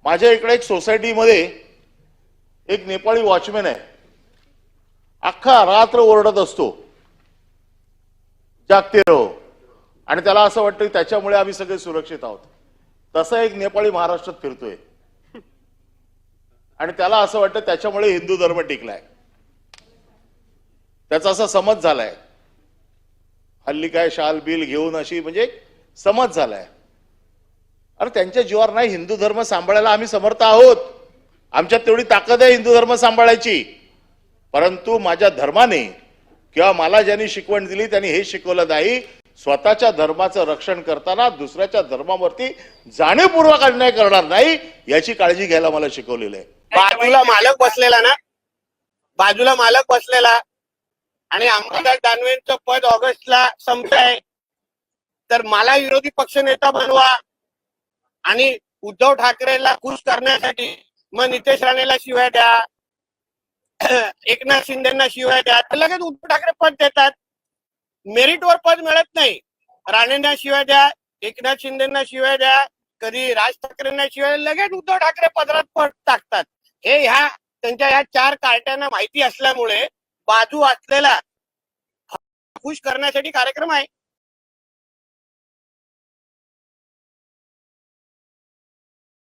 माझ्या इकडे एक सोसायटीमध्ये एक नेपाळी वॉचमॅन आहे. अख्खा रात्र ओरडत असतो, जागते रहो, आणि त्याला असं वाटतं की त्याच्यामुळे आम्ही सगळे सुरक्षित आहोत. तसा एक नेपाळी महाराष्ट्रात फिरतोय आणि त्याला असं वाटतं त्याच्यामुळे हिंदू धर्म टिकलाय. त्याचा असा समज झालाय. हल्ली काय शाल बिल घेऊन अशी म्हणजे समज झालाय. अरे त्यांच्या जीवावर नाही, हिंदू धर्म सांभाळायला आम्ही समर्थ आहोत. आमच्यात तेवढी ताकद आहे हिंदू धर्म सांभाळायची. परंतु माझ्या धर्माने किंवा मला ज्यांनी शिकवण दिली त्यांनी हे शिकवलं नाही, स्वतःच्या धर्माचं रक्षण करताना दुसऱ्याच्या धर्मावरती जाणीवपूर्वक अन्याय करणार नाही याची काळजी घ्यायला मला शिकवलेलं आहे. बाजूला मालक बसलेला ना, बाजूला मालक बसलेला आणि अंबादास दानवेंचं पद ऑगस्टला संपतंय, तर मला विरोधी पक्षनेता बनवा आणि उद्धव ठाकरेला खुश करण्यासाठी मग नितेश राणेला शिव्या द्या, एकनाथ शिंदेना शिव्या द्या, तर लगेच उद्धव ठाकरे पद देतात. मेरिटवर पद मिळत नाही. राणेंना शिव्या द्या, एकनाथ शिंदेना शिव्या द्या, कधी राज ठाकरेंना शिव्या, लगेच उद्धव ठाकरे पदरात पद टाकतात. हे ह्या त्यांच्या ह्या चार कार्ट्यांना माहिती असल्यामुळे बाजू असलेला खुश करण्यासाठी कार्यक्रम आहे.